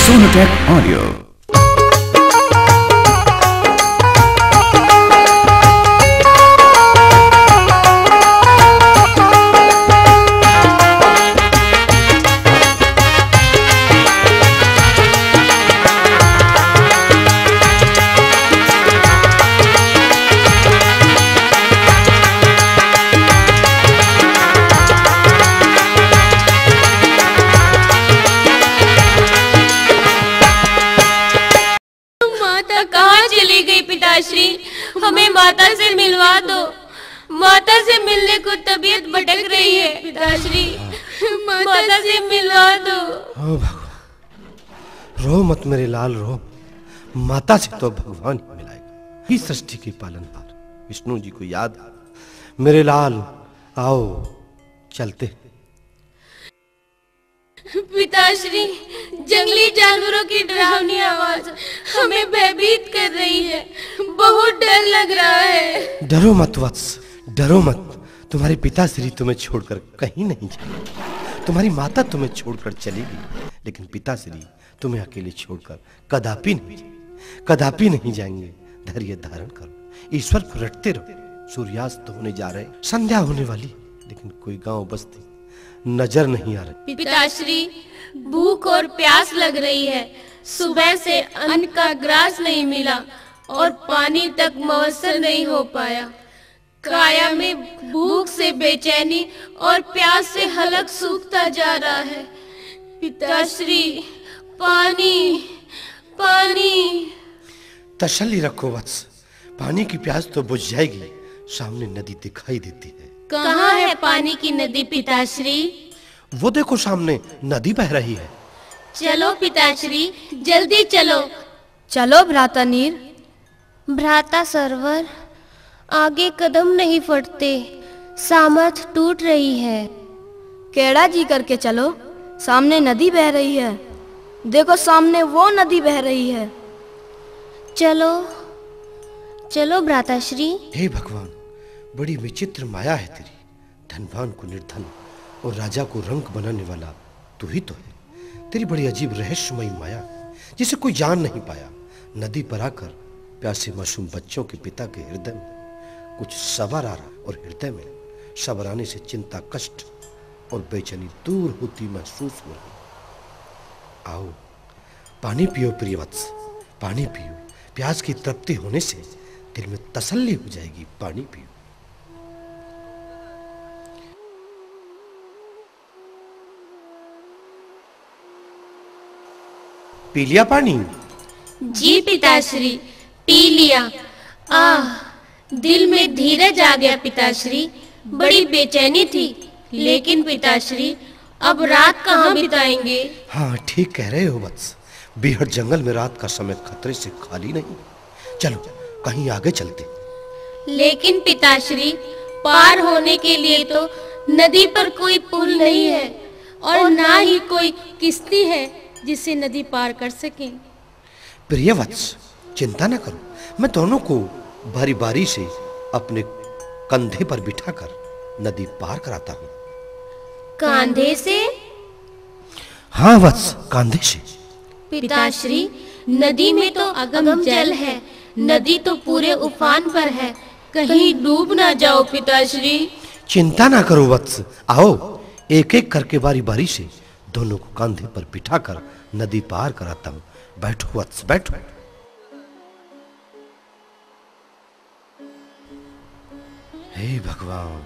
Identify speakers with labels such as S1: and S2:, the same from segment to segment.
S1: Sonotech Audio.
S2: कहाँ चली गई पिताश्री? हमें माता से मिलवा दो। माता से मिलने को तबीयत भटक रही है पिताश्री। माता से मिलवा दो।
S3: ओ भगवान, रो मत मेरे लाल, रो। माता से तो भगवान ही मिलाएगा। ही सृष्टि के पालनहार विष्णु जी को याद है। मेरे लाल आओ चलते।
S2: पिताश्री, जंगली जानवरों की डरावनी आवाज हमें भयभीत कर रही है। बहुत डर लग रहा है।
S3: डरो मत वत्स, डरो मत। तुम्हारे पिताश्री तुम्हें छोड़कर कहीं नहीं जाएंगे। तुम्हारी माता तुम्हें छोड़कर चलेगी, लेकिन पिताश्री तुम्हें अकेले छोड़कर कदापि नहीं जाएंगे, कदापि नहीं जाएंगे। धैर्य धारण करो, ईश्वर को रटते रहो। सूर्यास्त होने जा रहे, संध्या होने वाली, लेकिन कोई गांव बस्ती नजर नहीं आ रही।
S2: पिताश्री, भूख और प्यास लग रही है। सुबह से अन्न का ग्रास नहीं मिला और पानी तक मवसर नहीं हो पाया। काया में भूख से बेचैनी और प्यास से हलक सूखता जा रहा है। पिताश्री, पानी, पानी।
S3: तसल्ली रखो वत्स, पानी की प्यास तो बुझ जाएगी। सामने नदी दिखाई देती है।
S2: कहाँ है पानी की नदी पिताश्री?
S3: वो देखो सामने नदी बह रही है।
S2: चलो पिताश्री, जल्दी चलो।
S4: चलो भ्राता नीर।
S5: भ्राता सरवर, आगे कदम नहीं फटते, सामर्थ टूट रही है।
S4: केड़ा जी करके चलो, सामने नदी बह रही है। देखो सामने वो नदी बह रही है।
S5: चलो चलो भ्राताश्री।
S3: हे भगवान, बड़ी विचित्र माया है तेरी। धनवान को निर्धन और राजा को रंक बनाने वाला तू ही तो है। तेरी बड़ी अजीब रहस्यमयी माया जिसे कोई जान नहीं पाया। नदी पर आकर प्यासे मासूम बच्चों के पिता के हृदय में कुछ सबर आ रहा, और हृदय में सबर आने से चिंता, कष्ट और बेचैनी दूर होती महसूस हो रही। आओ पानी पियो प्रियवत्स, पानी पियो। प्यास की तृप्ति होने से दिल में तसल्ली हो जाएगी। पानी पियो। पी लिया पानी?
S2: जी पिताश्री, पी लिया। दिल में धीरज आ गया पिताश्री। बड़ी बेचैनी थी, लेकिन पिताश्री अब रात कहाँ बिताएंगे?
S3: हाँ ठीक कह रहे हो वत्स। बेहद जंगल में रात का समय खतरे से खाली नहीं। चलो कहीं आगे चलते।
S2: लेकिन पिताश्री, पार होने के लिए तो नदी पर कोई पुल नहीं है और ना ही कोई किश्ती है जिसे नदी पार कर सके।
S3: प्रिय वत्स, चिंता न करो। मैं दोनों को बारी बारी से अपने कंधे पर बिठाकर नदी पार कराता हूँ।
S2: कांधे से?
S3: हाँ वत्स, कांधे से।
S2: पिताश्री, नदी में तो अगम जल है। नदी तो पूरे उफान पर है। कहीं डूब ना जाओ पिताश्री।
S3: चिंता ना करो वत्स, आओ एक एक करके बारी बारी से दोनों को कंधे पर बिठाकर नदी पार कराता हूँ। बैठो वत्स, बैठो। हे भगवान,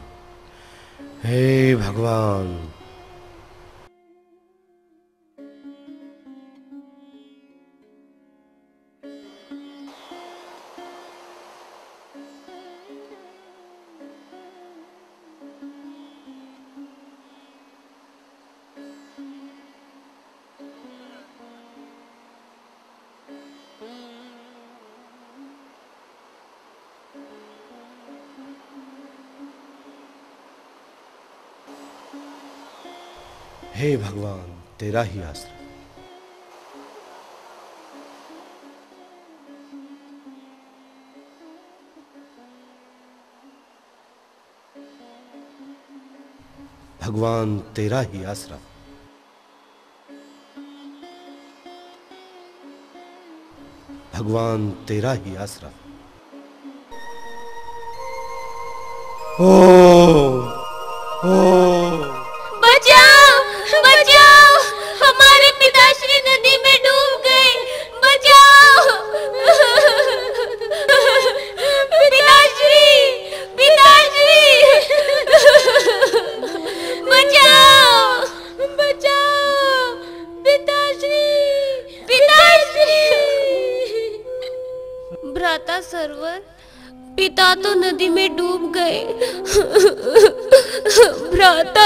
S3: हे भगवान। हे भगवान, तेरा ही आश्रय। भगवान तेरा ही आसरा। भगवान तेरा ही आसरा। ओ
S2: बचाओ बचाओ, हमारे पिताश्री नदी में डूब गए, बचाओ। पिताश्री पिताश्री, बचाओ बचाओ, पिताश्री पिताश्री।
S5: भ्राता सरवर, पिता तो नदी में डूब गए। भ्राता।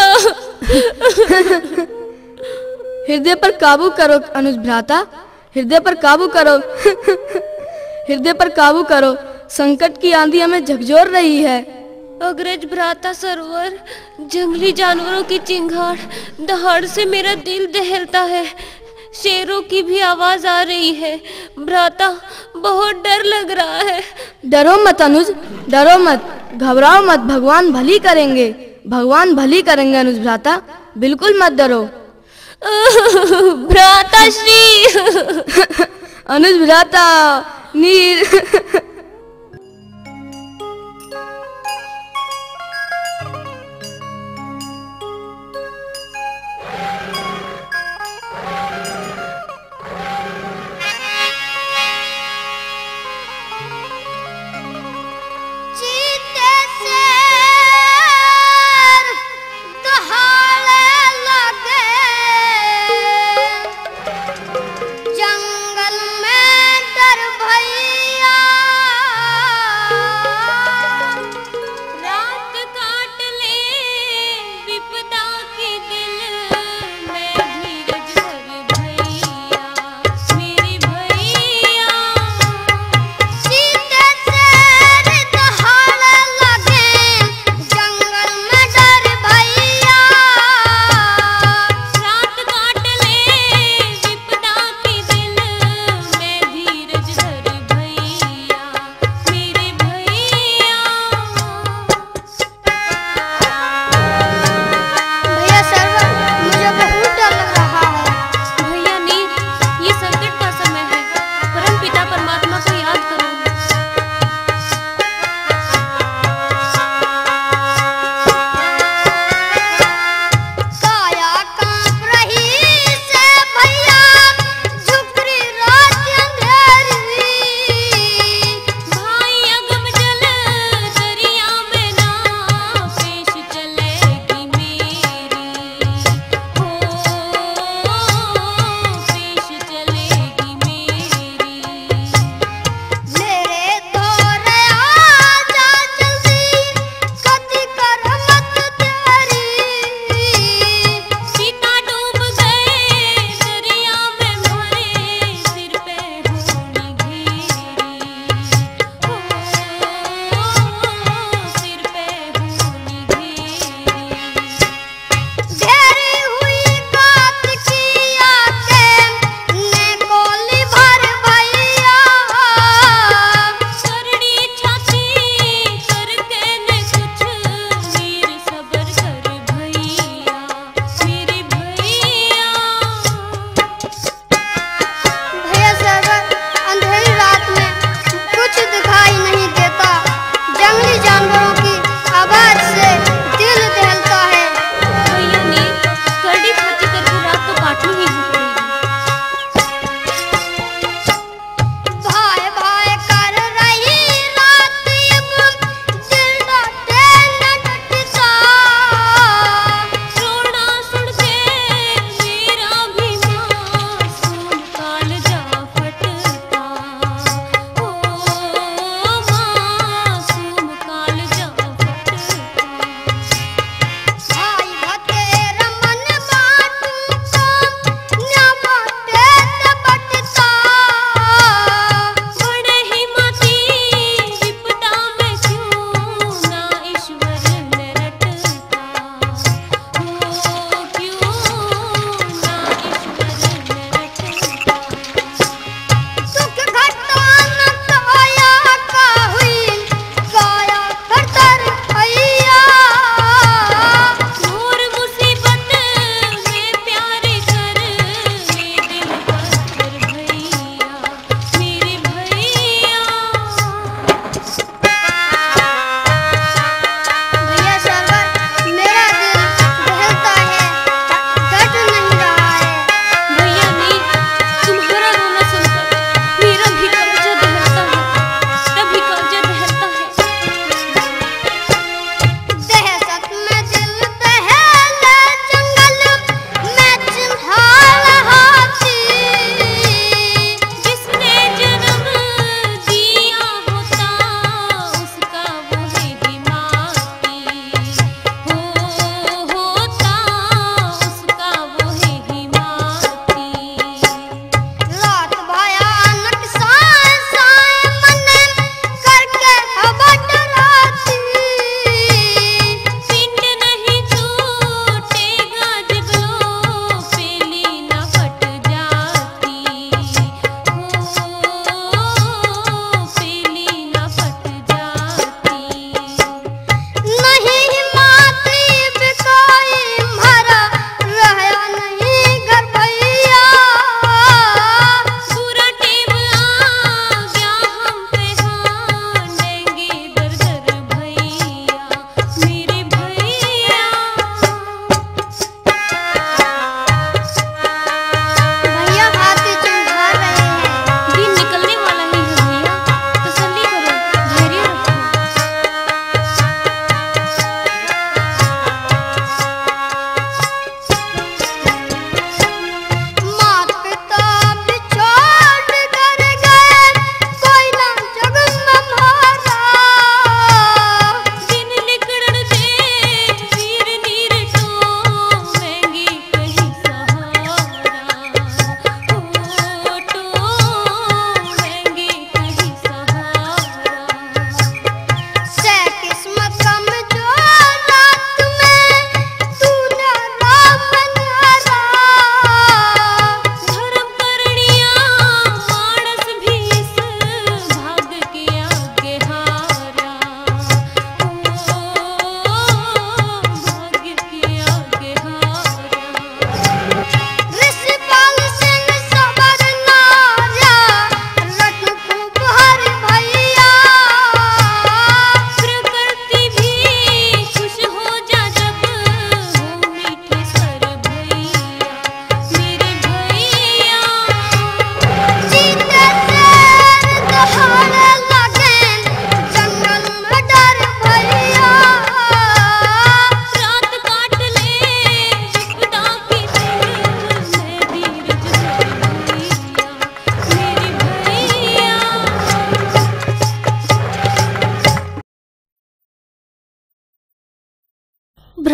S4: हृदय पर काबू करो अनुज भ्राता, हृदय पर काबू करो। हृदय पर काबू करो, संकट की आंधी हमें झकझोर रही है।
S5: अग्रज भ्राता सरवर, जंगली जानवरों की चिंगाड़ दहाड़ से मेरा दिल दहलता है। शेरों की भी आवाज आ रही है। भ्राता, बहुत डर लग रहा है।
S4: डरो मत अनुज, डरो मत, घबराओ मत, भगवान भली करेंगे, भगवान भली करेंगे अनुज भ्राता, बिल्कुल मत डरो।
S5: भ्राता श्री।
S4: अनुज भ्राता, नीर।
S1: जंगल में डर भैया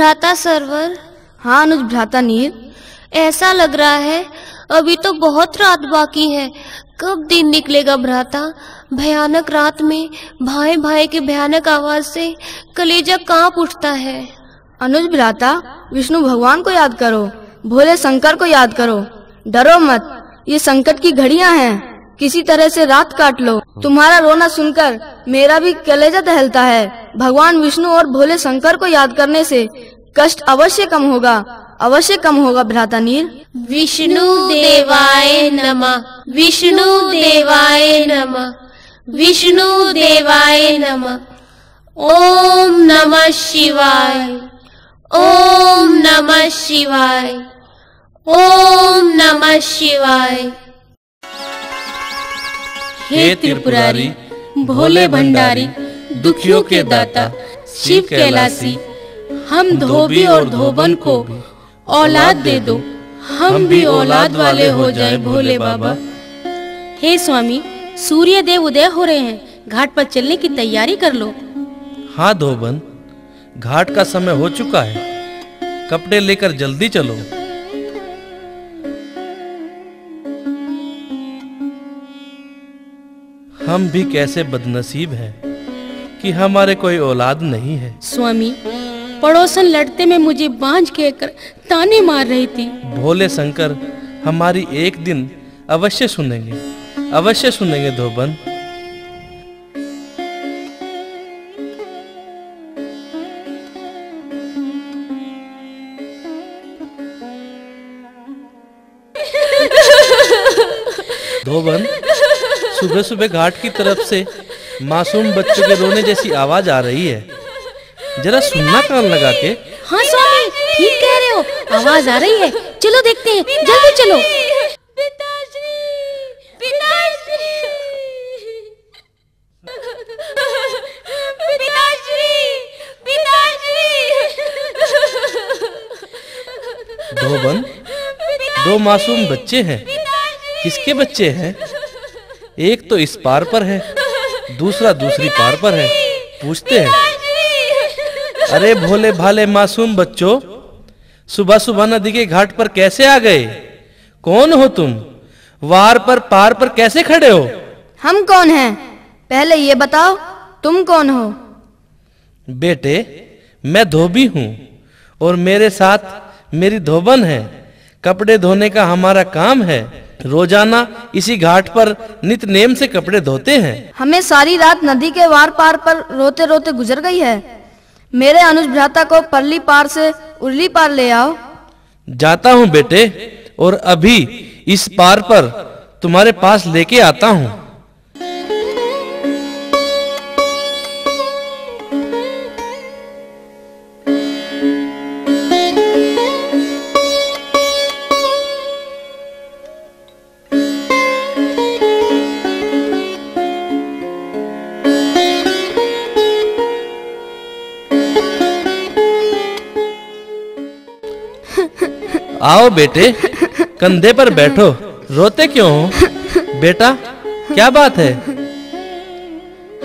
S5: भ्राता सरवर।
S4: हाँ अनुज भ्राता नीर।
S5: ऐसा लग रहा है अभी तो बहुत रात बाकी है, कब दिन निकलेगा भ्राता? भयानक रात में भाई भाई के भयानक आवाज से कलेजा कांप उठता है।
S4: अनुज भ्राता, विष्णु भगवान को याद करो, भोले शंकर को याद करो, डरो मत, ये संकट की घड़ियां हैं, किसी तरह से रात काट लो। तुम्हारा रोना सुनकर मेरा भी कलेजा दहलता है। भगवान विष्णु और भोले शंकर को याद करने से कष्ट अवश्य कम होगा, अवश्य कम होगा भ्राता नीर।
S2: विष्णु देवाय नमः, विष्णु देवाय नमः, विष्णु देवाय नमः। ओम नमः शिवाय, ओम नमः शिवाय, ओम नमः शिवाय। हे त्रिपुरारी, भोले भंडारी, दुखियों के दाता, शिव कैलासी, हम धोबी और धोबन को औलाद दे दो, हम भी औलाद वाले हो जाए भोले बाबा। हे स्वामी, सूर्य देव उदय हो रहे हैं, घाट पर चलने की तैयारी कर लो।
S1: हाँ धोबन, घाट का समय हो चुका है, कपड़े लेकर जल्दी चलो। हम भी कैसे बदनसीब हैं कि हमारे कोई औलाद नहीं है।
S2: स्वामी, पड़ोसन लड़ते में मुझे बांझ कहकर ताने मार रही थी।
S1: भोले शंकर हमारी एक दिन अवश्य सुनेंगे, अवश्य सुनेंगे धोबन। धोबन, सुबह सुबह घाट की तरफ से मासूम बच्चों के रोने जैसी आवाज आ रही है, जरा सुनना कान लगा के।
S2: हाँ स्वामी, ठीक कह रहे हो, आवाज आ रही है, चलो देखते हैं, जल्दी चलो। पिताश्री, पिताश्री, पिताश्री, पिताश्री।
S1: धोबन, दो मासूम बच्चे हैं, किसके बच्चे हैं? एक तो इस पार पर है, दूसरा दूसरी पार पर है, पूछते हैं। अरे भोले भाले मासूम बच्चों, सुबह सुबह नदी के घाट पर कैसे आ गए? कौन हो तुम? वार पर पार पर कैसे खड़े हो?
S4: हम कौन हैं? पहले ये बताओ, तुम कौन हो?
S1: बेटे, मैं धोबी हूँ और मेरे साथ मेरी धोबन है। कपड़े धोने का हमारा काम है, रोजाना इसी घाट पर नित नेम से कपड़े धोते हैं।
S4: हमें सारी रात नदी के वार पार पर रोते रोते गुजर गई है। मेरे अनुज भ्राता को परली पार से उरली पार ले आओ।
S1: जाता हूँ बेटे, और अभी इस पार पर तुम्हारे पास लेके आता हूँ। आओ बेटे, कंधे पर बैठो, रोते क्यों हो? बेटा, क्या बात है?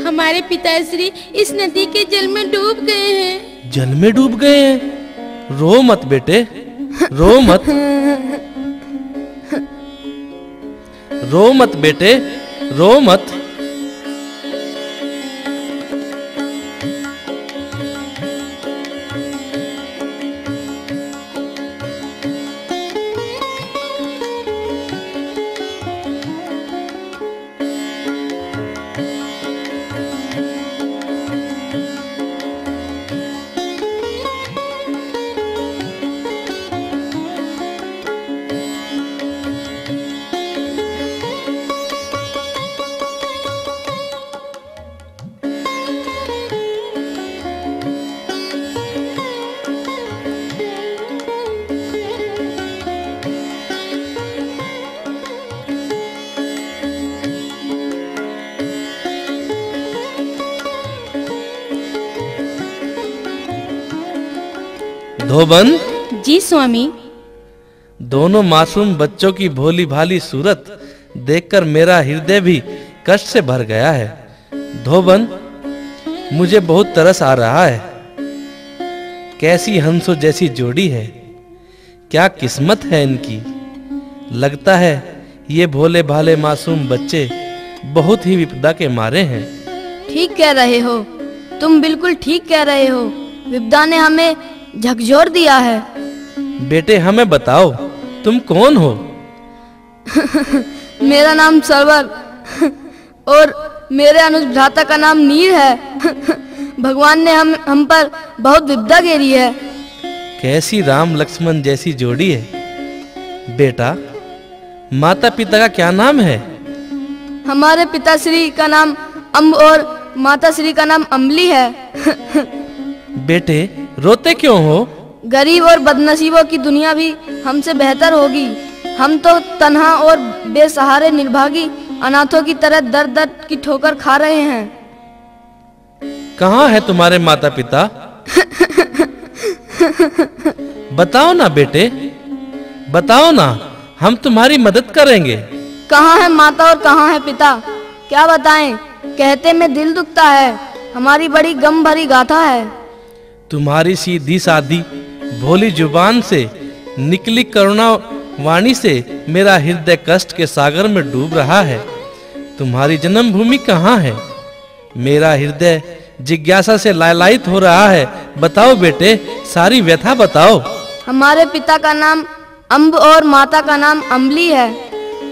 S2: हमारे पिताश्री इस नदी के जल में डूब गए हैं।
S1: जल में डूब गए हैं? रो मत बेटे, रो मत, रो मत बेटे, रो मत। धोबन
S2: जी स्वामी।
S1: दोनों मासूम बच्चों की भोली भाली सूरत देखकर मेरा हृदय भी कष्ट से भर गया है। धोबन, मुझे बहुत तरस आ रहा है। कैसी हंसो जैसी जोड़ी है, क्या किस्मत है इनकी। लगता है ये भोले भाले मासूम बच्चे बहुत ही विपदा के मारे हैं।
S4: ठीक कह रहे हो, तुम बिल्कुल ठीक कह रहे हो। विपदा ने हमें झकझोर दिया है।
S1: बेटे हमें बताओ, तुम कौन हो?
S4: मेरा नाम सरवर और मेरे अनुज भ्राता का नाम नीर है। भगवान ने हम पर बहुत विपदा घेरी है।
S1: कैसी राम लक्ष्मण जैसी जोड़ी है। बेटा, माता पिता का क्या नाम है?
S4: हमारे पिताश्री का नाम अम्ब और माताश्री का नाम अम्बली है।
S1: बेटे रोते क्यों हो?
S4: गरीब और बदनसीबों की दुनिया भी हमसे बेहतर होगी। हम तो तन्हा और बेसहारे निर्भागी अनाथों की तरह दर दर की ठोकर खा रहे हैं।
S1: कहाँ है तुम्हारे माता पिता? बताओ ना बेटे, बताओ ना, हम तुम्हारी मदद करेंगे।
S4: कहाँ है माता और कहाँ है पिता, क्या बताएं, कहते में दिल दुखता है। हमारी बड़ी गम भरी गाथा है।
S1: तुम्हारी सीधी सादी भोली जुबान से निकली करुणा वाणी से मेरा हृदय कष्ट के सागर में डूब रहा है। तुम्हारी जन्मभूमि कहाँ है? मेरा हृदय जिज्ञासा से लालायित हो रहा है। बताओ बेटे, सारी व्यथा बताओ।
S4: हमारे पिता का नाम अम्ब और माता का नाम अम्बली है।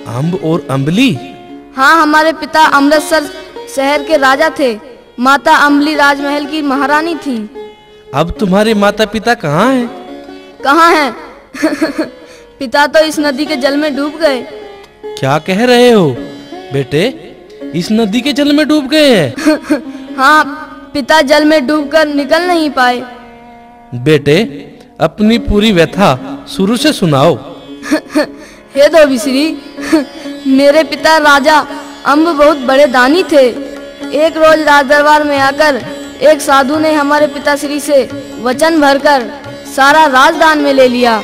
S1: अम्ब और अम्बली?
S4: हाँ, हमारे पिता अमृतसर शहर के राजा थे। माता अम्बली राजमहल की महारानी थी।
S1: अब तुम्हारे माता पिता कहाँ हैं?
S4: कहाँ हैं? पिता तो इस नदी के जल में डूब गए।
S1: क्या कह रहे हो बेटे? इस नदी के जल में डूब गए हैं?
S4: हाँ, पिता जल में डूबकर निकल नहीं पाए।
S1: बेटे अपनी पूरी व्यथा शुरू से सुनाओ।
S4: हे धोबीश्री, मेरे पिता राजा अम्ब बहुत बड़े दानी थे। एक रोज राज दरबार में आकर एक साधु ने हमारे पिताश्री से वचन भरकर सारा राजदान में ले लिया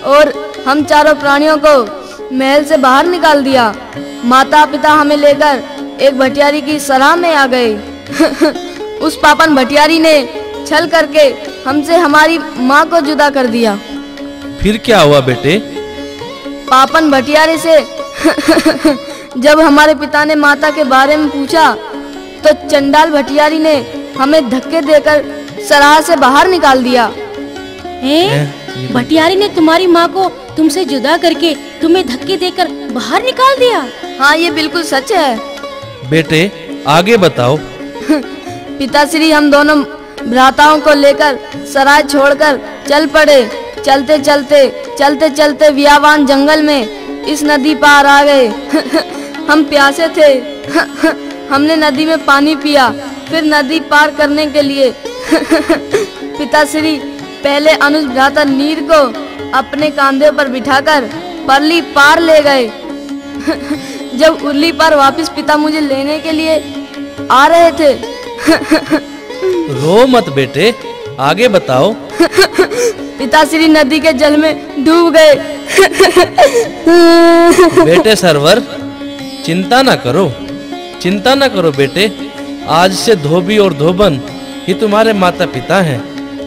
S4: और हम चारों प्राणियों को महल से बाहर निकाल दिया। माता पिता हमें लेकर एक भटियारी की सराह में आ गए। उस पापन भटियारी ने छल करके हमसे हमारी माँ को जुदा कर दिया।
S1: फिर क्या हुआ बेटे?
S4: पापन भटियारे से जब हमारे पिता ने माता के बारे में पूछा तो चंडाल भटियारी ने हमें धक्के देकर सराह से बाहर निकाल दिया।
S2: भटियारी ने तुम्हारी माँ को तुमसे जुदा करके तुम्हें धक्के देकर बाहर निकाल दिया?
S4: हाँ, ये बिल्कुल सच है।
S1: बेटे आगे बताओ।
S4: पिताश्री हम दोनों भ्राताओं को लेकर सराय छोड़कर चल पड़े। चलते चलते चलते चलते वियावान जंगल में इस नदी पार आ गए। हम प्यासे थे। हमने नदी में पानी पिया। फिर नदी पार करने के लिए पिताश्री पहले अनुज भ्राता नीर को अपने कंधे पर बिठाकर परली पार ले गए। जब उरली पार वापस पिता मुझे लेने के लिए आ रहे थे।
S1: रो मत बेटे, आगे बताओ।
S4: पिताश्री नदी के जल में डूब गए।
S1: बेटे सरवर, चिंता ना करो, चिंता ना करो बेटे। आज से धोबी और धोबन ही तुम्हारे माता पिता हैं।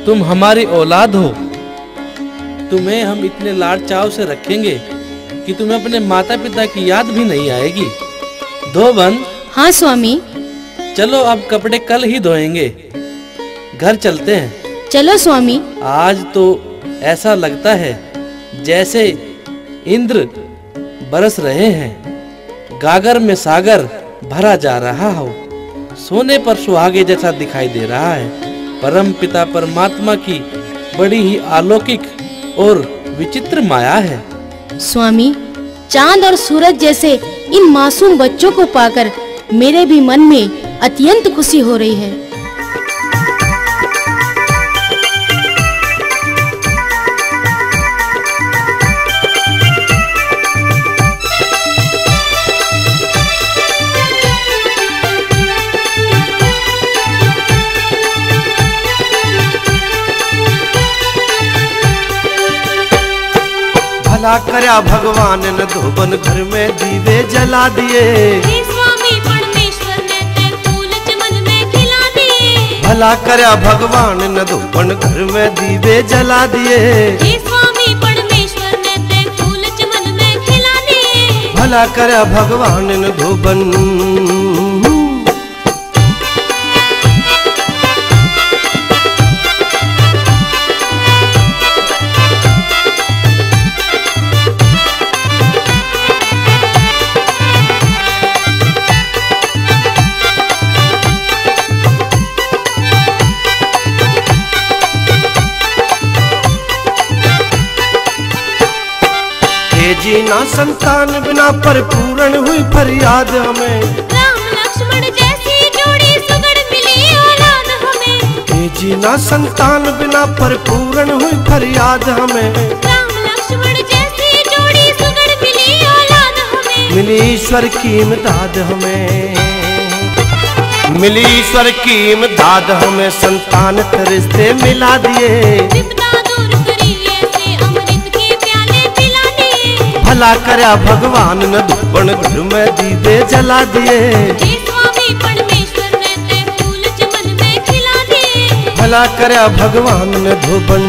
S1: तुम हमारी औलाद हो। तुम्हें हम इतने लाड चाव से रखेंगे कि तुम्हें अपने माता पिता की याद भी नहीं आएगी। धोबन।
S2: हाँ स्वामी।
S1: चलो अब कपड़े कल ही धोएंगे, घर चलते हैं।
S2: चलो स्वामी।
S1: आज तो ऐसा लगता है जैसे इंद्र बरस रहे हैं। गागर में सागर भरा जा रहा हो। सोने पर सुहागे जैसा दिखाई दे रहा है। परम पिता परमात्मा की बड़ी ही अलौकिक और विचित्र माया है।
S2: स्वामी, चांद और सूरज जैसे इन मासूम बच्चों को पाकर मेरे भी मन में अत्यंत खुशी हो रही है।
S3: भला करया भगवान ने धोबन घर में दीवे जला दिए।
S5: स्वामी परमेश्वर ने ते फूल चमन में खिला दिए।
S3: भला करया भगवान न धोबन घर में दीवे जला दिए।
S5: हे स्वामी परमेश्वर ने ते फूल चमन में खिला दिए।
S3: भला करया भगवान न धोबन। जीना संतान बिना पर पूर्ण हुई फरियाद हमें।
S5: राम लक्ष्मण जैसी जोड़ी सुगढ़ मिली औलाद हमें।
S3: जीना संतान बिना पर पूर्ण हुई फरियाद हमें।
S5: राम लक्ष्मण जैसी जोड़ी सुगढ़ मिली औलाद हमें।
S3: मिली ईश्वर की इमदाद हमें। मिली ईश्वर की इमदाद हमें संतान के रिश्ते मिला दिए। भला करया भगवान न धोबन घर में दीवे जला दिए।
S5: हे स्वामी परमेश्वर ने ते फूल चमन में खिला दिए।
S3: भला करया भगवान न धोबन।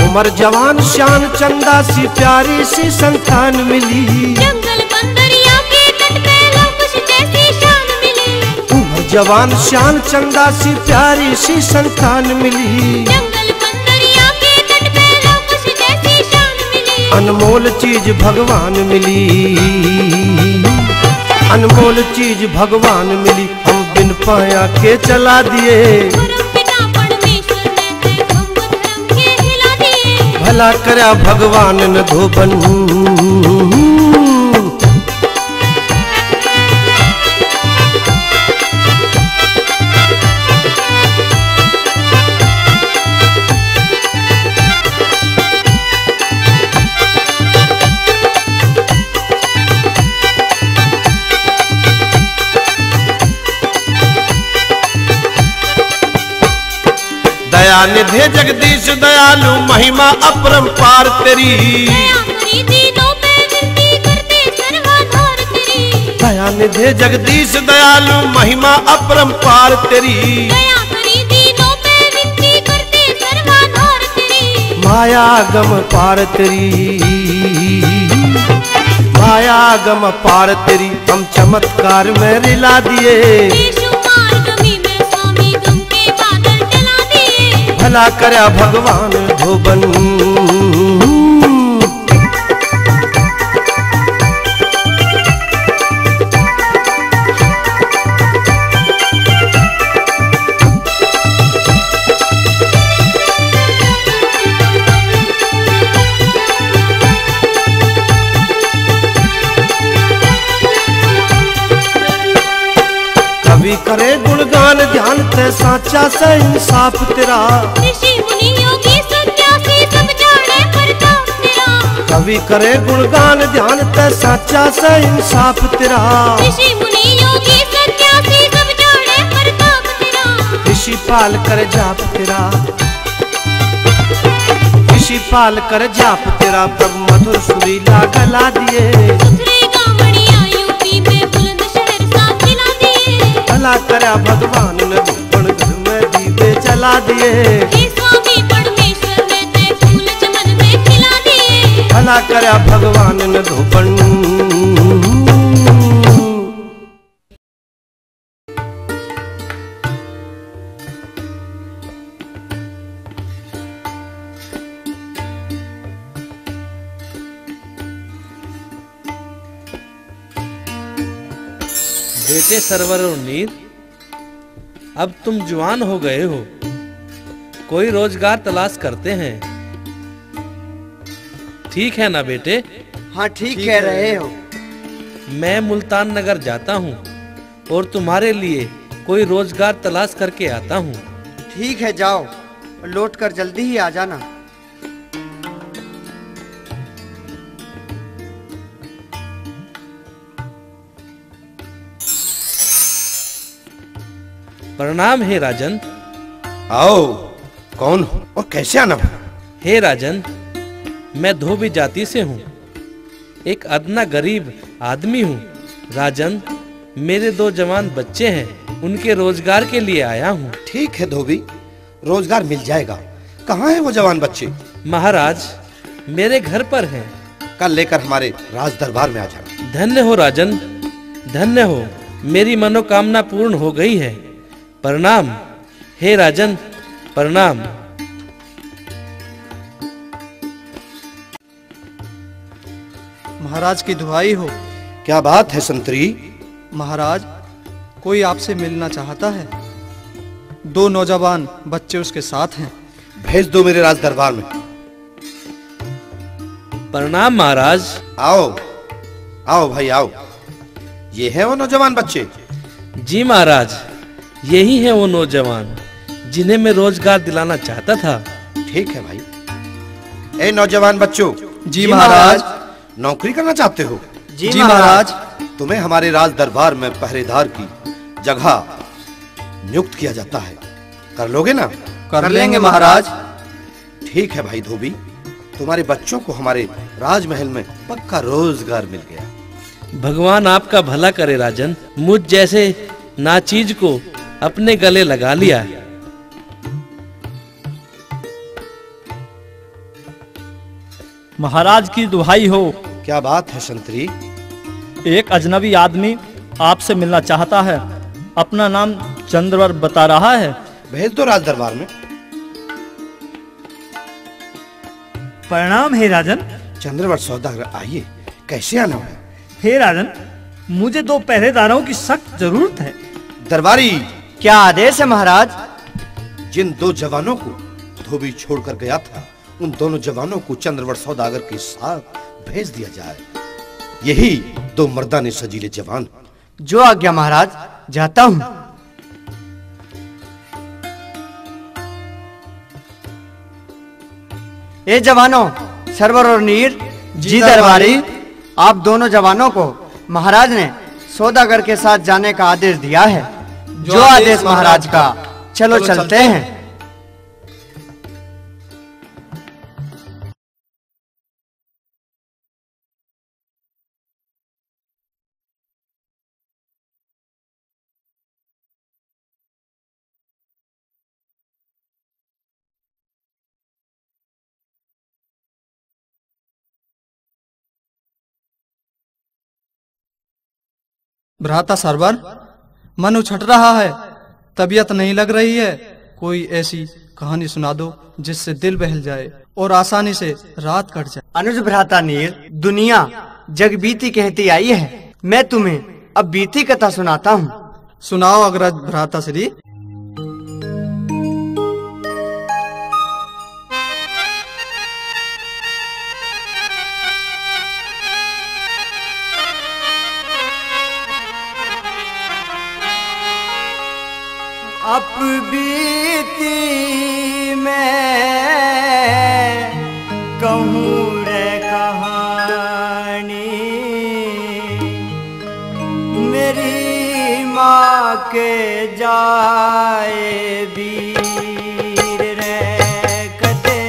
S3: उमर जवान शान चंदा सी प्यारी सी संतान मिली।
S5: जंगल बंदरिया के तट पे लौकुश जैसी शान मिली।
S3: उमर जवान शान चंदा सी प्यारी सी संतान मिली।
S5: जंगल बंदरिया के तट पे लौकुश जैसी शान मिली।
S3: अनमोल चीज भगवान मिली। अनमोल चीज भगवान मिली हम बिन पाया के चला दिए। भला करया भगवान न धोबन। दया निधे जगदीश दयालु महिमा अपरंपार तेरी। दया निधे जगदीश दयालु महिमा अपरंपार तेरी। माया गम पार तेरी। माया गम पार तेरी हम चमत्कार में रिला दिए। भला करया भगवान धोबन। कवि करे गुणगान ध्यान ते साचा से इंसाफ तेरा।
S5: ऋषि मुनि योगी सन्यासी सब जाने प्रताप तेरा।
S3: कवि करे गुणगान ध्यान ते साचा से इंसाफ तेरा।
S5: ऋषि मुनि योगी सन्यासी सब जाने प्रताप तेरा।
S3: ऋषि पाल कर जाप तेरा। ऋषि पाल कर जाप तेरा प्रभु मधुर सुरीला गला दिए। भला करया भगवान ने धोबन घर में दीवे जला दिए।
S5: हे स्वामी परमेश्वर ने ते फूल चमन में खिला दिए।
S3: भला करया भगवान ने धोबन।
S1: बेटे सरवर और नीर, अब तुम जवान हो गए हो, कोई रोजगार तलाश करते हैं, ठीक है ना बेटे?
S6: हाँ ठीक कह रहे हो।
S1: मैं मुल्तान नगर जाता हूँ और तुम्हारे लिए कोई रोजगार तलाश करके आता हूँ।
S6: ठीक है जाओ, लौट कर जल्दी ही आ जाना।
S1: प्रणाम हे राजन।
S3: आओ, कौन हो और कैसे आना हुआ?
S1: हे राजन, मैं धोबी जाति से हूँ, एक अदना गरीब आदमी हूँ। राजन, मेरे 2 जवान बच्चे हैं, उनके रोजगार के लिए आया हूँ।
S3: ठीक है धोबी, रोजगार मिल जाएगा। कहाँ है वो जवान बच्चे?
S1: महाराज, मेरे घर पर हैं।
S3: कल लेकर हमारे राज दरबार में आ जाना।
S1: धन्य हो राजन, धन्य हो, मेरी मनोकामना पूर्ण हो गई है। प्रणाम हे राजन, प्रणाम।
S7: महाराज की दुहाई हो।
S3: क्या बात है संतरी?
S7: महाराज, कोई आपसे मिलना चाहता है। 2 नौजवान बच्चे उसके साथ हैं।
S3: भेज दो मेरे राज दरबार में।
S1: प्रणाम महाराज।
S3: आओ आओ भाई आओ। ये है वो नौजवान बच्चे?
S1: जी महाराज, यही है वो नौजवान जिन्हें मैं रोजगार दिलाना चाहता था।
S3: ठीक है भाई। ए नौजवान बच्चों।
S7: जी महाराज।
S3: नौकरी करना चाहते हो?
S7: जी महाराज।
S3: तुम्हें हमारे राज दरबार में पहरेदार की जगह नियुक्त किया जाता है। कर लोगे ना?
S7: कर लेंगे महाराज।
S3: ठीक है भाई धोबी, तुम्हारे बच्चों को हमारे राजमहल में पक्का रोजगार मिल गया।
S1: भगवान आपका भला करे राजन, मुझ जैसे नाचीज को अपने गले लगा लिया।
S8: महाराज की दुहाई हो।
S3: क्या बात है संतरी?
S8: एक अजनबी आदमी आपसे मिलना चाहता है। अपना नाम चंद्रवर बता रहा है।
S3: भेज दो राज दरबार में।
S9: प्रणाम हे राजन।
S3: चंद्रवर सौदागर, आइए। कैसे आना है?
S9: हे राजन, मुझे 2 पहरेदारों की सख्त जरूरत है।
S3: दरबारी,
S6: क्या आदेश है महाराज?
S3: जिन 2 जवानों को धोबी छोड़कर गया था, उन दोनों जवानों को चंद्रवर सौदागर के साथ भेज दिया जाए। यही 2 मर्दाने सजीले जवान।
S6: जो आज्ञा महाराज, जाता हूँ। ए जवानों, सरवर और नीर, जी दरबारी, आप दोनों जवानों को महाराज ने सौदागर के साथ जाने का आदेश दिया है। जो आदेश महाराज का, चलो चलते हैं।
S7: भ्राता सरवर, मन उछट रहा है, तबीयत नहीं लग रही है। कोई ऐसी कहानी सुना दो जिससे दिल बहल जाए और आसानी से रात कट जाए।
S6: अनुज भ्राता नीर, दुनिया जग बीती कहती आई है। मैं तुम्हें अब बीती कथा सुनाता हूँ।
S7: सुनाओ अग्रज भ्राता श्री।
S6: अब बीती मैं कहूँ रे कहानी, मेरी माँ के जाए वीर रे कटे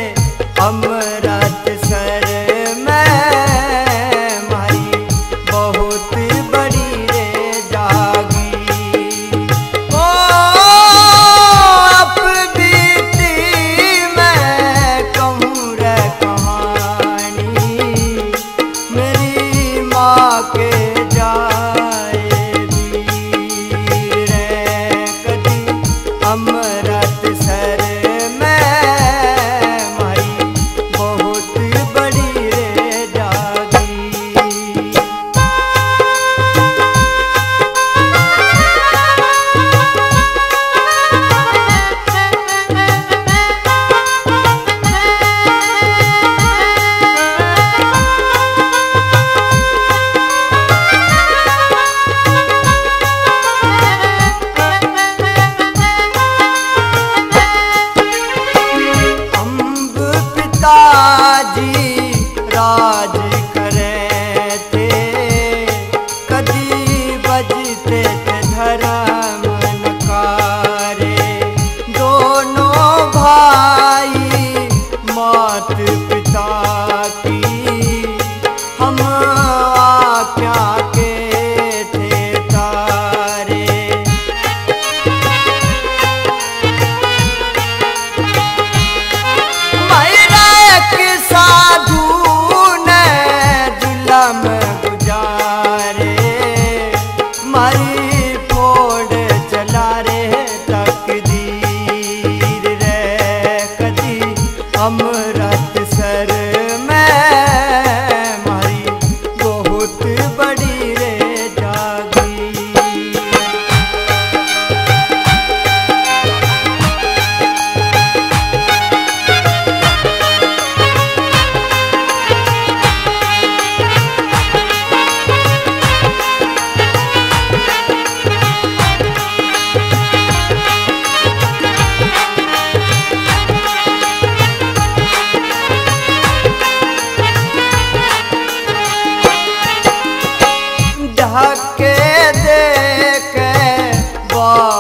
S6: अमृत सर में मारी बहुत बड़ी रे जागी। अमृत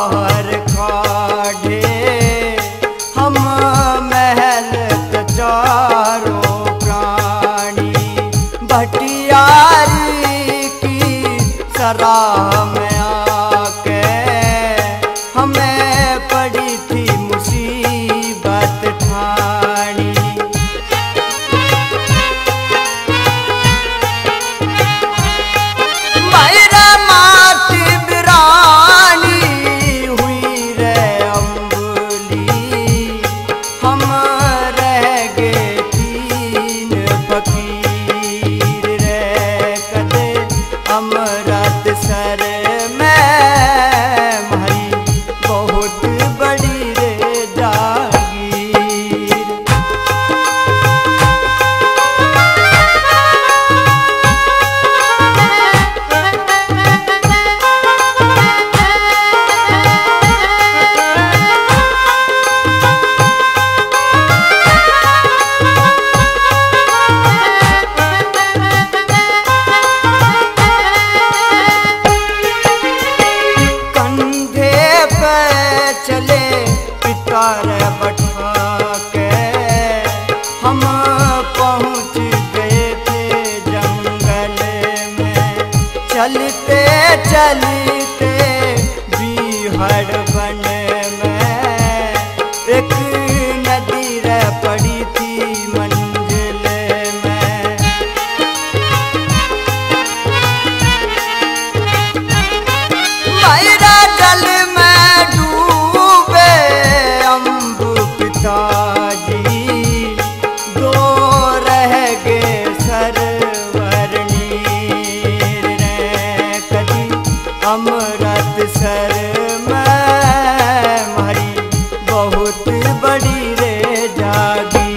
S6: बाहर काढ़े हम महल चारों प्राणी। भटियारी की सराह में आके हमें पड़ी थी मुसीबत ठानी। मेरा माटी बिरानी हुई रे अम्बली, हम रह गए तीन फकीर रे कदे अमृत सर में हमारी बहुत बड़ी रे जागीर। कंधे पे चले पिता रे बैठा के हम पहुँच गए थे जंगल में। चलते चलते बीहड़ बन में एक नदी रे पड़ी थी मंजिल में। मेरा जल में डूबे अम्ब पिताजी, दो रह गए सरवर नीर रे कदी अमृत सर में हमारी बहुत बड़ी रे जागी।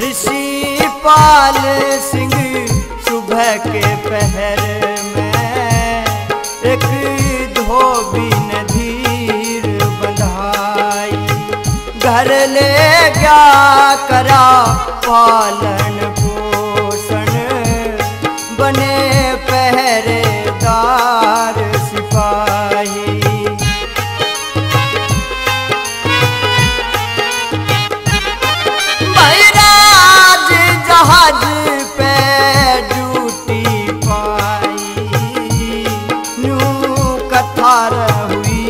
S6: ऋषि पाल सिंह सुबह के पहर में एक धोबी नधीर बंधाई। घर ले गया करा पालन पोषण, बने पहरेदार सिपाही। महाराज जहाज पे ड्यूटी पाई, न्यू कथा हुई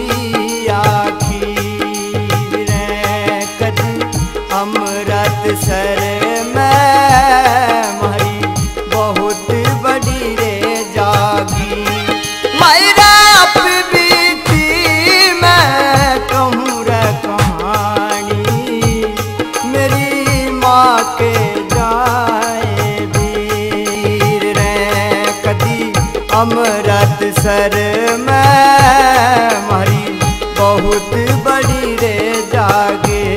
S6: आखिर रे कदी अमृत सर में हमारी बहुत बड़ी रे जागी। मेरा बीती मैं कहूँ रे कहानी, मेरी माँ के जाए वीर रे कदी अमृत सर में हमारी बहुत बड़ी रे जागे।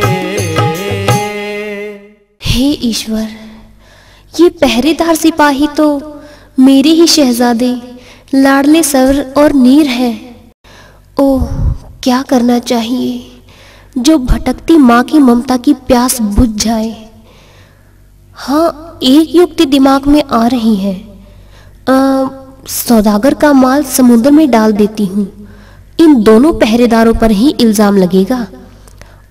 S5: हे ईश्वर, ये पहरेदार सिपाही तो मेरे ही शहजादे लाडले सर और नीर है। ओह, क्या करना चाहिए जो भटकती माँ की ममता की प्यास बुझ जाए। हाँ, एक युक्ति दिमाग में आ रही है। सौदागर का माल समुद्र में डाल देती हूँ। इन दोनों पहरेदारों पर ही इल्जाम लगेगा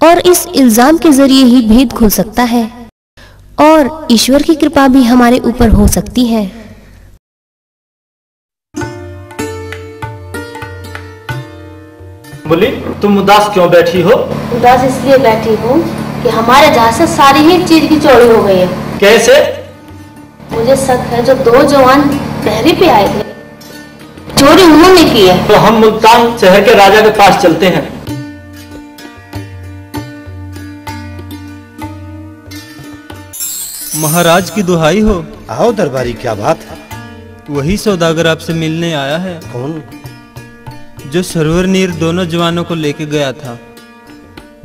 S5: और इस इल्जाम के जरिए ही भेद खुल सकता है और ईश्वर की कृपा भी हमारे ऊपर हो सकती है।
S8: बोली, तुम उदास क्यों बैठी हो?
S4: उदास इसलिए बैठी हूँ कि हमारे जहाज से सारी ही चीज की चोरी हो गई है।
S8: कैसे?
S4: मुझे शक है जो दो जवान पहरे पे आए थे, चोरी उन्होंने की है।
S8: तो हम मुल्तान शहर के राजा के पास चलते हैं।
S10: महाराज की दुहाई हो।
S3: आओ दरबारी, क्या बात है?
S10: वही सौदागर आपसे मिलने आया है।
S3: कौन?
S10: जो सरवर नीर दोनों जवानों को लेके गया था।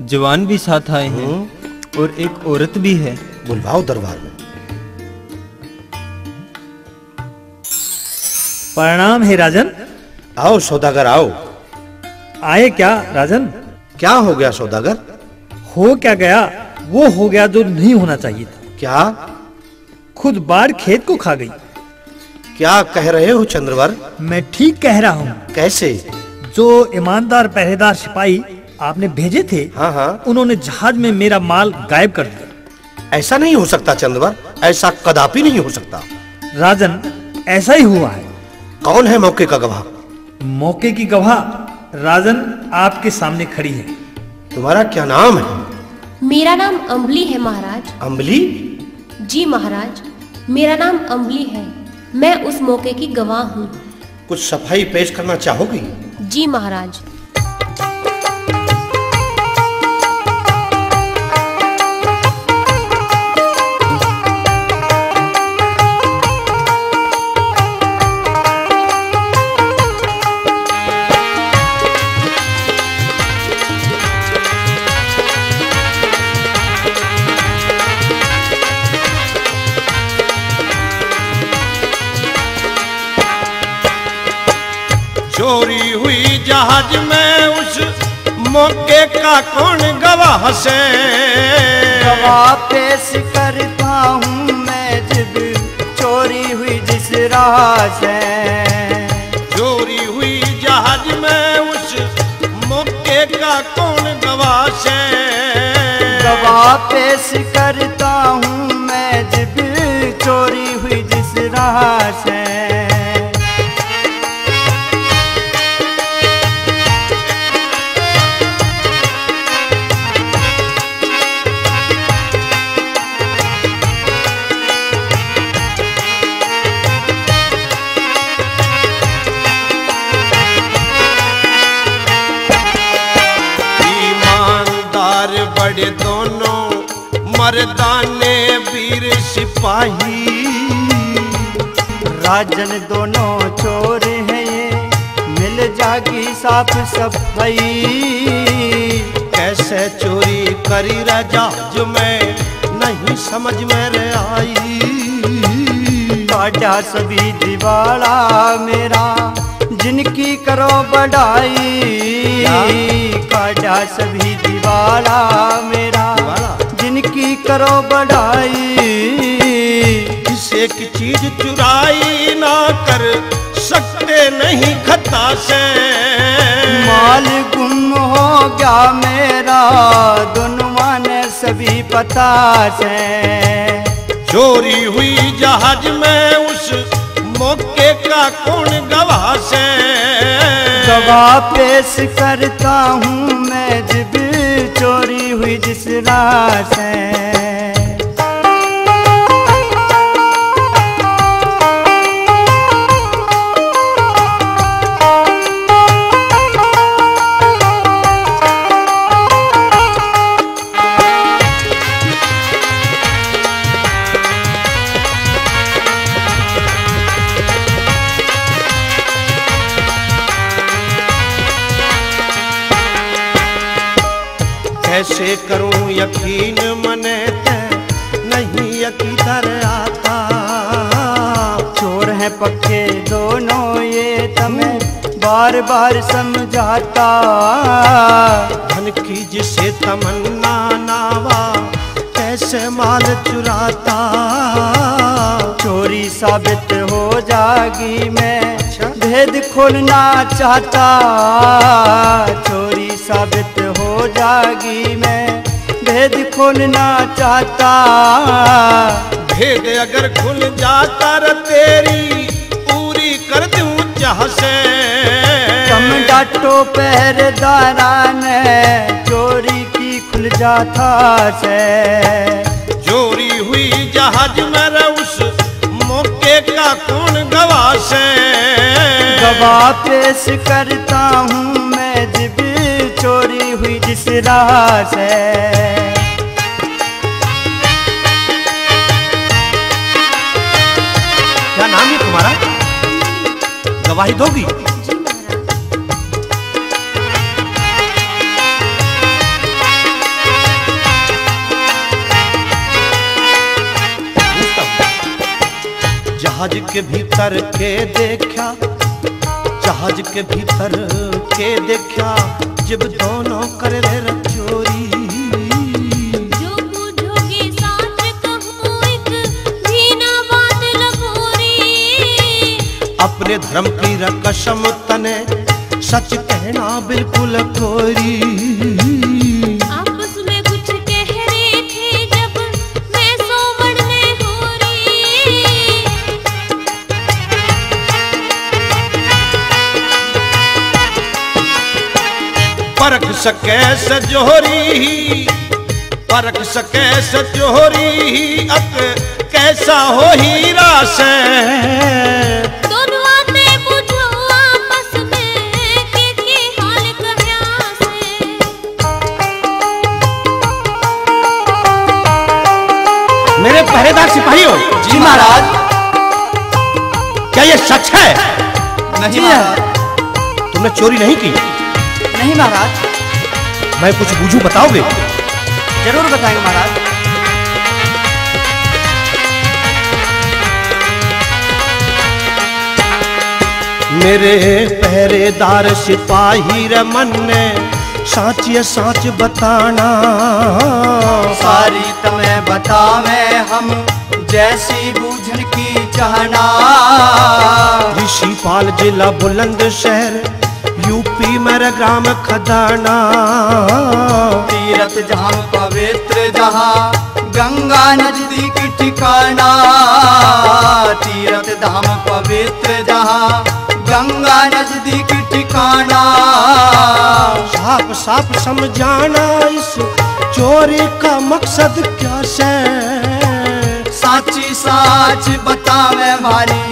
S10: जवान भी साथ आए हैं। और एक औरत भी है।
S3: बुलवाओ दरबार में।
S9: प्रणाम है राजन।
S3: आओ सौदागर आओ।
S9: आए क्या राजन?
S3: क्या हो गया सौदागर?
S9: हो क्या गया? वो हो गया जो नहीं होना चाहिए था।
S3: क्या?
S9: खुद बाढ़ खेत को खा गई।
S3: क्या कह रहे हो चंद्रवर?
S9: मैं ठीक कह रहा हूँ।
S3: कैसे?
S9: जो ईमानदार पहरेदार सिपाही आपने भेजे थे,
S3: हाँ,
S9: उन्होंने जहाज में मेरा माल गायब कर दिया।
S3: ऐसा नहीं हो सकता चंद्रवर, ऐसा कदापि नहीं हो सकता।
S9: राजन, ऐसा ही हुआ है।
S3: कौन है मौके का गवाह?
S9: मौके की गवाह राजन आपके सामने खड़ी है।
S3: तुम्हारा क्या नाम है?
S5: मेरा नाम अम्बली है महाराज।
S3: अम्बली?
S5: जी महाराज, मेरा नाम अम्बली है। मैं उस मौके की गवाह हूँ।
S3: कुछ सफाई पेश करना चाहोगी?
S5: जी महाराज।
S11: चोरी हुई जहाज में उस मौके का कौन गवाह से?
S6: गवाह पेश करता हूँ मैं जब चोरी हुई जिस राह से।
S11: चोरी हुई जहाज में उस मौके का कौन गवाह से?
S6: गवाह पेश करता हूँ मैं जब चोरी हुई जिस राह से।
S11: बड़े दोनों मर्दाने वीर सिपाही,
S6: राजन दोनों चोर हैं ये, मिल जागी साफ सफाई।
S11: कैसे चोरी करी राजा जो मैं नहीं समझ मेरे आई।
S6: काटा सभी दिवाला मेरा जिनकी करो बढ़ाई। काटा सभी दिवाला मेरा जिनकी करो बढ़ाई।
S11: किसी की चीज चुराई ना कर सकते नहीं खता से।
S6: माल गुम हो गया मेरा दोनों ने सभी पता से।
S11: चोरी हुई जहाज में उस मौके का कौन गवाह से?
S6: गवाह पेश करता हूँ मैं जब चोरी हुई जिस राह से।
S11: कैसे करूं यकीन मने ते नहीं यकीदर आता।
S6: चोर हैं पक्के दोनों ये तमें बार बार समझाता।
S11: धन की जिसे तमन्ना नावा कैसे माल चुराता।
S6: चोरी साबित हो जागी मैं भेद खोलना चाहता। चोरी साबित हो जागी मैं भेद खोलना चाहता।
S11: भेद अगर खुल जाता रे तेरी पूरी कर दूं चाह से।
S6: कम डाटो पहरेदारा ने चोरी की खुल जाता से।
S11: चोरी हुई जहाज में उस मौके का कौन गवाह से?
S6: गवाह पेश करता हूँ मैं जब चोरी हुई जिस राह से।
S3: क्या नाम है तुम्हारा? गवाही दोगी? जहाज के भीतर के देखा, जहाज के भीतर के देखा, जब दोनों कर रहे चोरी।
S5: जो पूछोगे साच कहूँ एक भी ना बात लगोरी।
S3: अपने धर्म की कसम तने सच कहना बिल्कुल कोरी।
S5: आपस में कुछ कह रहे थे जब मैं सोवड़ में हो रही।
S3: परख सके सजोरी, परख सके सजोरी, अक कैसा हो हीरा से।
S5: दोनों आते पूछो आपस में के हाल कहया से।
S3: मेरे पहरेदार सिपाहियों।
S6: जी महाराज।
S3: क्या ये सच है?
S6: नहीं महाराज।
S3: तुमने चोरी नहीं की?
S6: नहीं महाराज।
S3: मैं कुछ बूझूं, बताओगे?
S6: जरूर बताएंगे महाराज।
S3: मेरे पहरेदार सिपाही रे मन ने साचिए साच बताना।
S6: सारी तुम्हें बतावे हम जैसी बूझन की चाहना।
S3: ऋषिपाल जिला बुलंदशहर यूपी मेरा ग्राम खदाना।
S6: तीरथ जहाँ पवित्र जहाँ गंगा नजदीक ठिकाना। तीरथ धाम पवित्र जहाँ गंगा नजदीक ठिकाना।
S3: साफ साफ समझाना इस चोरी का मकसद क्या से।
S6: साची साच बतावे वाली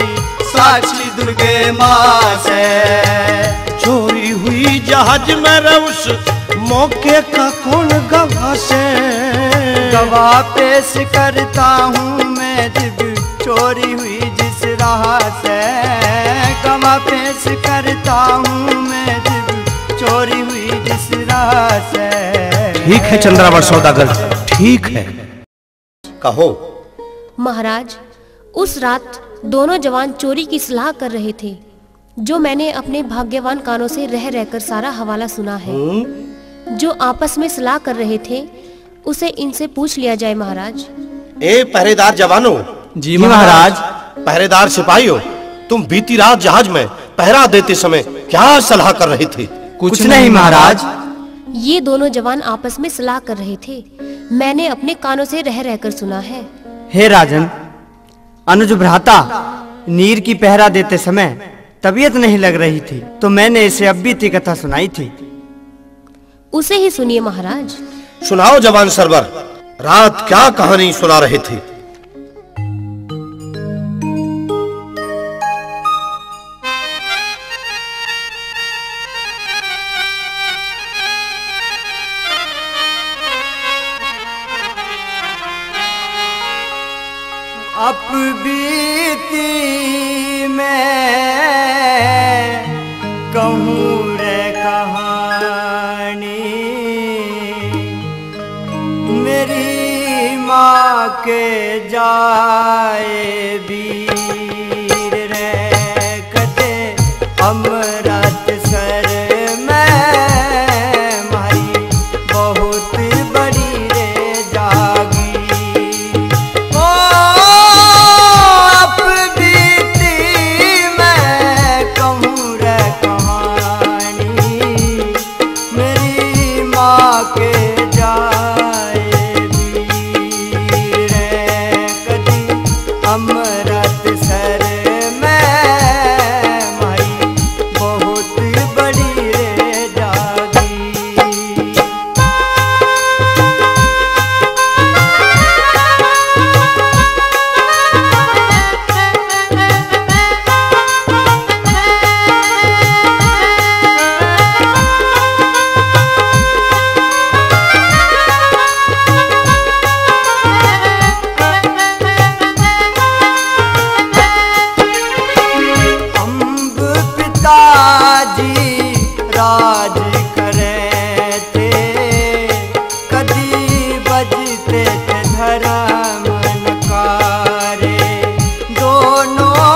S6: साक्षी दुर्गे माँ से।
S3: चोरी हुई जहाज में उस मौके का कौन गवाह से।
S6: गवाह पेश करता हूँ मैं जब चोरी हुई जिस राह से। गवाह पेश करता हूँ मैं जब चोरी हुई जिस राह से।
S3: ठीक है चंद्रावर सौदागर, ठीक है। कहो
S5: महाराज, उस रात दोनों जवान चोरी की सलाह कर रहे थे, जो मैंने अपने भाग्यवान कानों से रह रहकर सारा हवाला सुना है। जो आपस में सलाह कर रहे थे उसे इनसे पूछ लिया जाए महाराज।
S3: ए पहरेदार जवानों।
S6: जी महाराज।
S3: पहरेदार सिपाहियों, तुम बीती रात जहाज में पहरा देते समय क्या सलाह कर रहे थे?
S6: कुछ नहीं महाराज।
S5: ये दोनों जवान आपस में सलाह कर रहे थे, मैंने अपने कानों से रह रहकर सुना है।
S6: हे राजन, अनुज भ्राता नीर की पहरा देते समय तबीयत नहीं लग रही थी, तो मैंने इसे अब बीती कथा सुनाई थी।
S5: उसे ही सुनिए महाराज।
S3: सुनाओ जवान सरवर, रात क्या कहानी सुना रहे थे?
S6: अप बीती मैं कहूँ रे कहानी। मेरी माँ के जाए वीर रे कटे अमृत सर में माई बहुत बड़ी रे जागी। बजते थे धर्म नकारे दोनों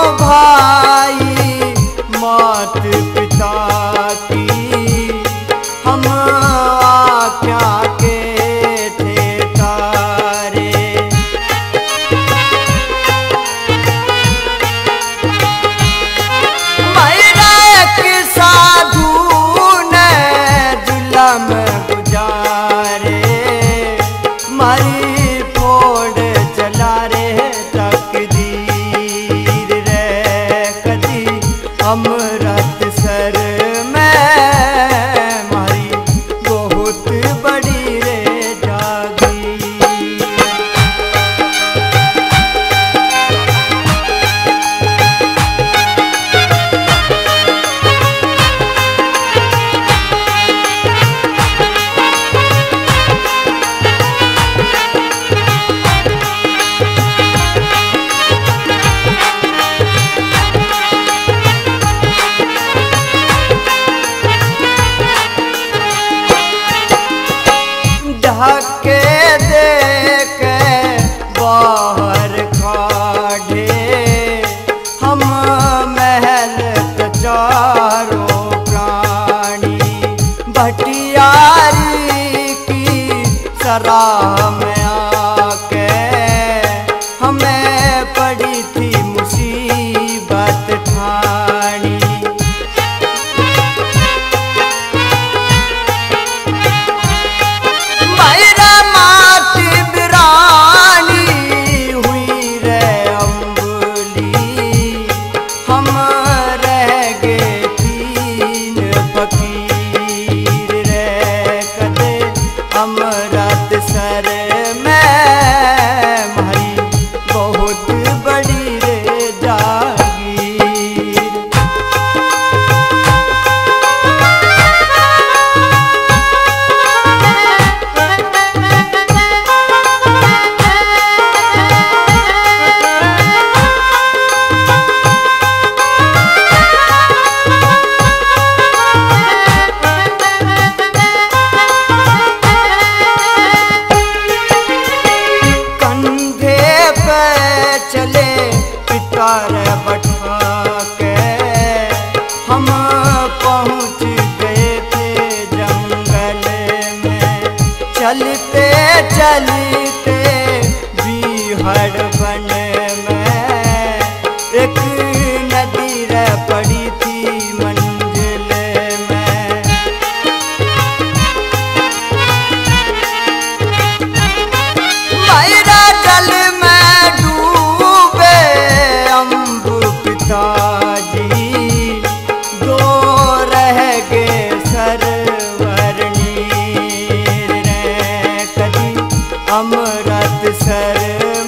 S6: सर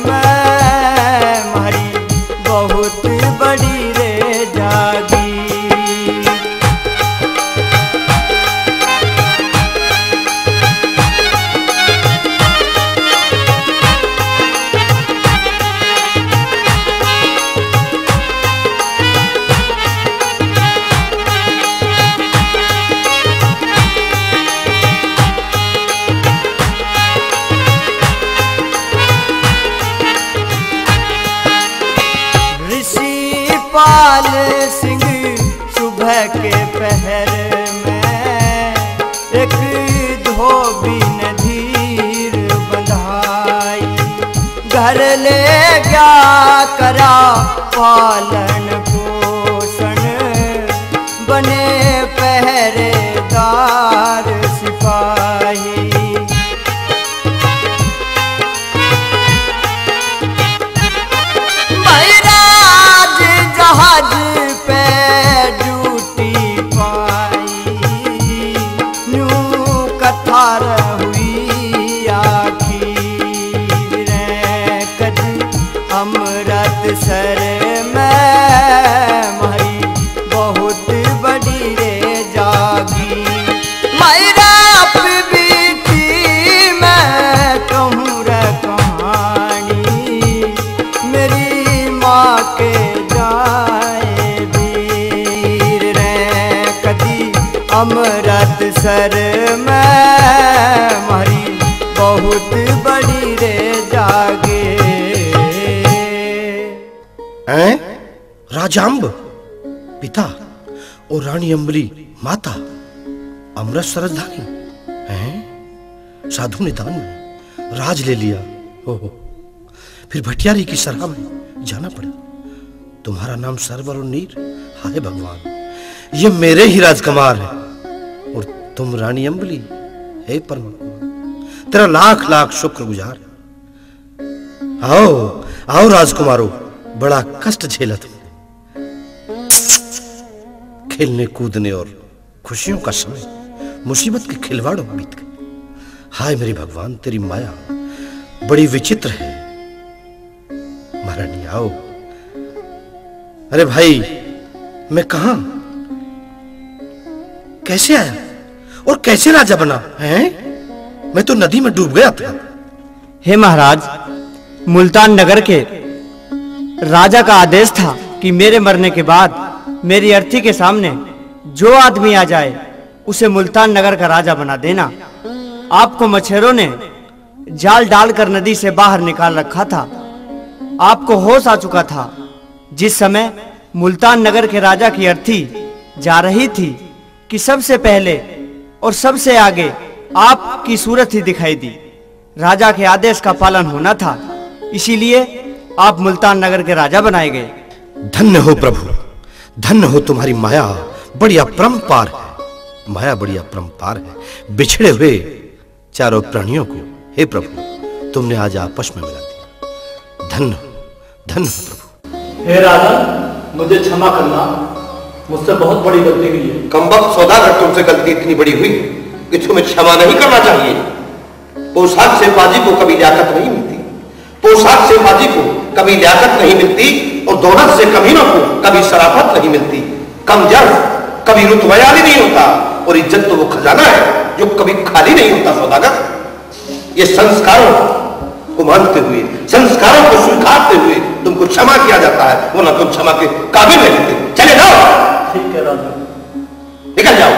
S6: में मारी बहुत बड़ी रे जागी। पाल सिंह सुबह के पहर में एक धोबी ने धीर बंधाई, घर ले गया करा पालन पोषण, बने पहरेदार सिपाही। जहाज पे ड्यूटी पाई, न्यू कथा हुई आखिर कद अमृतसर में मारी बहुत बड़ी रे जागी। मेरा बीती मैं कहूँ रे कहानी, मेरी माँ के अमृतसर में मारी बहुत बड़ी रे जागे।
S3: हैं? राजाम्ब पिता और रानी अम्बली माता अमृतसर राजधानी हैं? साधु ने दान में राज ले लिया। ओहो, फिर भटियारी की सराह में जाना पड़ा। तुम्हारा नाम सरवर और नीर। हाय भगवान, ये मेरे ही राजकुमार है और तुम रानी अम्बली। हे परमात्मा, तेरा लाख लाख शुक्रगुजार। आओ आओ राजकुमारों, बड़ा कष्ट झेला तुमने। खेलने कूदने और खुशियों का समय मुसीबत के खिलवाड़ों में बीत गए। हाय मेरे भगवान, तेरी माया बड़ी विचित्र है। महारानी आओ। अरे भाई, मैं कहां कैसे आया और कैसे राजा बना है? मैं तो नदी में डूब गया था।
S6: हे महाराज, मुल्तान नगर के राजा का आदेश था कि मेरे मरने के बाद मेरी अर्थी के सामने जो आदमी आ जाए उसे मुल्तान नगर का राजा बना देना। आपको मच्छरों ने जाल डालकर नदी से बाहर निकाल रखा था। आपको होश आ चुका था जिस समय मुल्तान नगर के राजा की अर्थी जा रही थी कि सबसे पहले और सबसे आगे आपकी सूरत ही दिखाई दी। राजा के आदेश का पालन होना था, इसीलिए आप मुल्तान नगर के राजा बनाए गए।
S3: धन्य हो प्रभु, धन्य हो। तुम्हारी माया बड़ी अपरंपार है। माया बड़ी अपरंपार है। बिछड़े हुए चारों प्राणियों को हे प्रभु तुमने आज आपस में मिला दिया। धन्य धन्य प्रभु।
S8: हे राजा, मुझे क्षमा करना, मुझसे बहुत बड़ी गलती हुई है।
S3: कमबख्त सौदागर, तुमसे गलती इतनी बड़ी हुई कि तुम्हें क्षमा नहीं करना चाहिए। पोशाक से बाजी को कभी लियाकत नहीं मिलती, पोशाक से बाजी को कभी लियाकत नहीं मिलती और दौलत से कमीनों को कभी शराफत नहीं मिलती। कमजोर कभी रुतबयाली नहीं होता और इज्जत तो वो खजाना है जो कभी खाली नहीं होता। सौदागर, ये संस्कारों को मानते हुए, संस्कारों को स्वीकारते हुए तुमको क्षमा किया जाता है, वरना तुम क्षमा के काबिल नहीं होते। चले जाओ।
S8: ठीक है राजा,
S3: निकल जाओ।